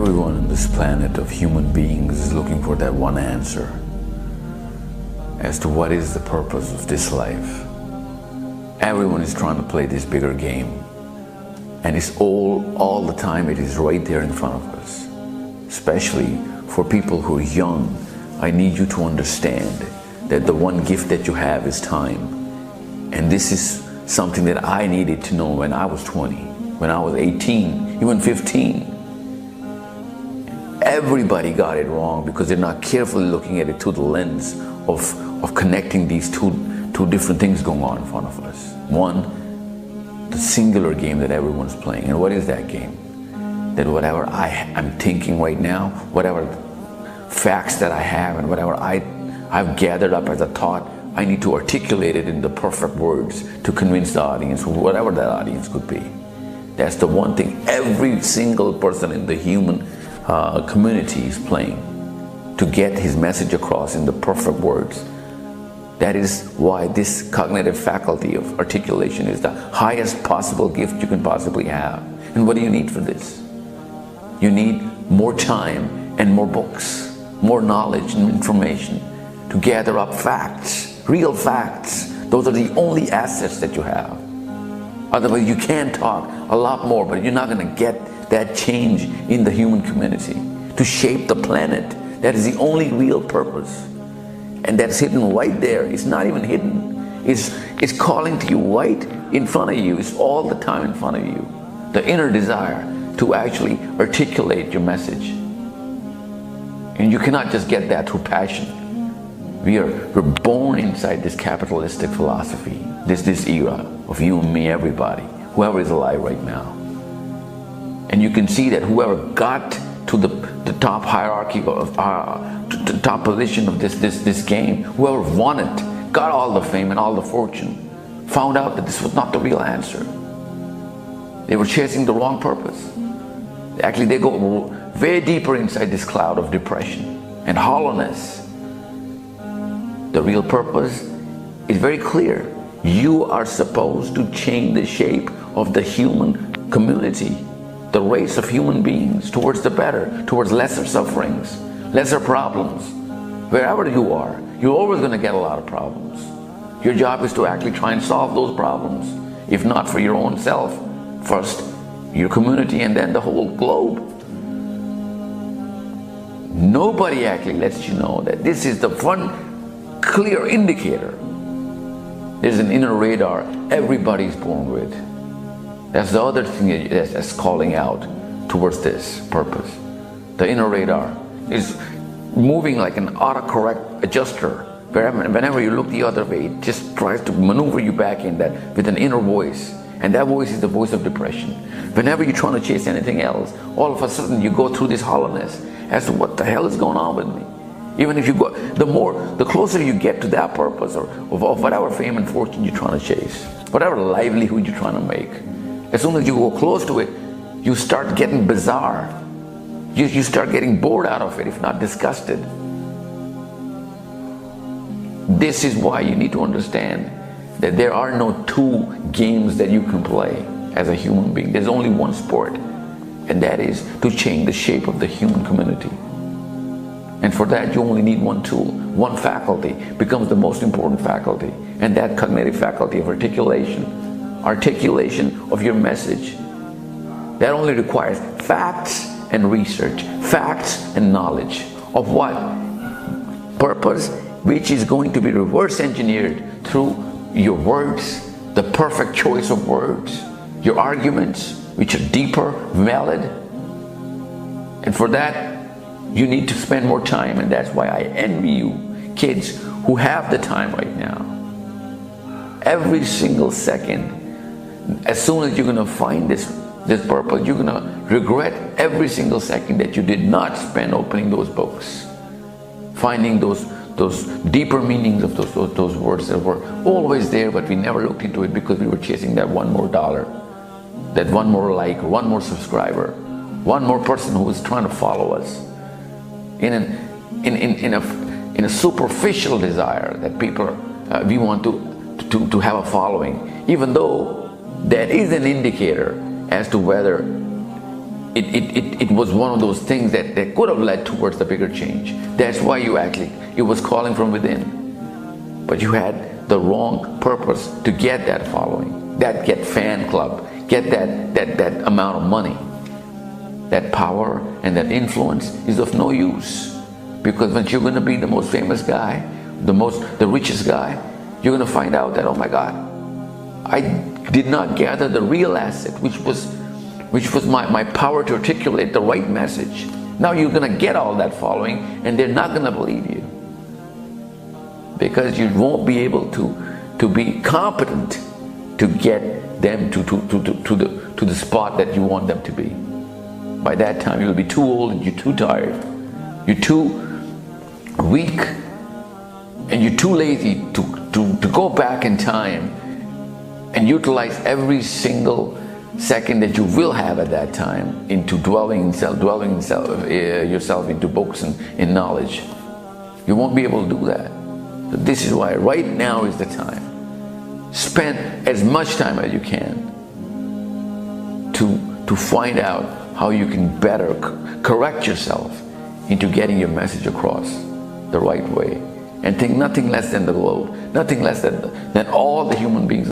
Everyone on this planet of human beings is looking for that one answer as to what is the purpose of this life. Everyone is trying to play this bigger game, and it's all the time. It is right there in front of us. Especially for people who are young, I need you to understand that the one gift that you have is time. And this is something that I needed to know when I was 20, when I was 18, even 15. Everybody got it wrong because they're not carefully looking at it through the lens of connecting these two different things going on in front of us. One, the singular game that everyone's playing. And what is that game? That whatever I'm thinking right now, whatever facts that I have and whatever I've gathered up as a thought, I need to articulate it in the perfect words to convince the audience, whatever that audience could be. That's the one thing every single person in the human community is playing, to get his message across in the perfect words. That is why this cognitive faculty of articulation is the highest possible gift you can possibly have. And what do you need for this? You need more time and more books, more knowledge and information to gather up facts, real facts. Those are the only assets that you have. Otherwise, you can talk a lot more, but you're not going to get that change in the human community to shape the planet. That is the only real purpose. And that's hidden right there. It's not even hidden. It's calling to you right in front of you. It's all the time in front of you. The inner desire to actually articulate your message. And you cannot just get that through passion. We're born inside this capitalistic philosophy, this era of you and me, everybody, whoever is alive right now. And you can see that whoever got to the top hierarchy of the top position of this game, whoever won it, got all the fame and all the fortune, found out that this was not the real answer. They were chasing the wrong purpose. Actually, they go way deeper inside this cloud of depression and hollowness. The real purpose is very clear. You are supposed to change the shape of the human community, the race of human beings, towards the better, towards lesser sufferings, lesser problems. Wherever you are, you're always going to get a lot of problems. Your job is to actually try and solve those problems. If not for your own self, first your community and then the whole globe. Nobody actually lets you know that this is the one clear indicator. There's an inner radar everybody's born with. That's the other thing that's calling out towards this purpose. The inner radar is moving like an autocorrect adjuster. Whenever you look the other way, it just tries to maneuver you back in that with an inner voice. And that voice is the voice of depression. Whenever you're trying to chase anything else, all of a sudden you go through this hollowness as to what the hell is going on with me. Even if you go, the closer you get to that purpose or of whatever fame and fortune you're trying to chase, whatever livelihood you're trying to make, as soon as you go close to it, you start getting bizarre. You start getting bored out of it, if not disgusted. This is why you need to understand that there are no two games that you can play as a human being. There's only one sport, and that is to change the shape of the human community. And for that, you only need one tool. One faculty becomes the most important faculty, and that cognitive faculty of articulation of your message. That only requires facts and research, facts and knowledge of what? Purpose, which is going to be reverse engineered through your words, the perfect choice of words, your arguments, which are deeper, valid. And for that, you need to spend more time, and that's why I envy you, kids who have the time right now. Every single second, as soon as you're going to find this purpose, you're going to regret every single second that you did not spend opening those books, finding those deeper meanings of those words that were always there, but we never looked into it because we were chasing that one more dollar, that one more like, one more subscriber, one more person who was trying to follow us. In a superficial desire that people we want to have a following, even though that is an indicator as to whether it was one of those things that could have led towards the bigger change. That's why you actually, it was calling from within. But you had the wrong purpose to get that following, get fan club, get that amount of money. That power and that influence is of no use. Because when you're going to be the most famous guy, the richest guy, you're going to find out that, oh my God, I did not gather the real asset, which was my power to articulate the right message. Now you're going to get all that following, and they're not going to believe you, because you won't be able to be competent to get them to the spot that you want them to be. By that time, you'll be too old and you're too tired. You're too weak and you're too lazy to go back in time and utilize every single second that you will have at that time into dwelling yourself into books and in knowledge. You won't be able to do that. So this is why right now is the time. Spend as much time as you can to find out how you can better correct yourself into getting your message across the right way. And think nothing less than the globe, nothing less than all the human beings.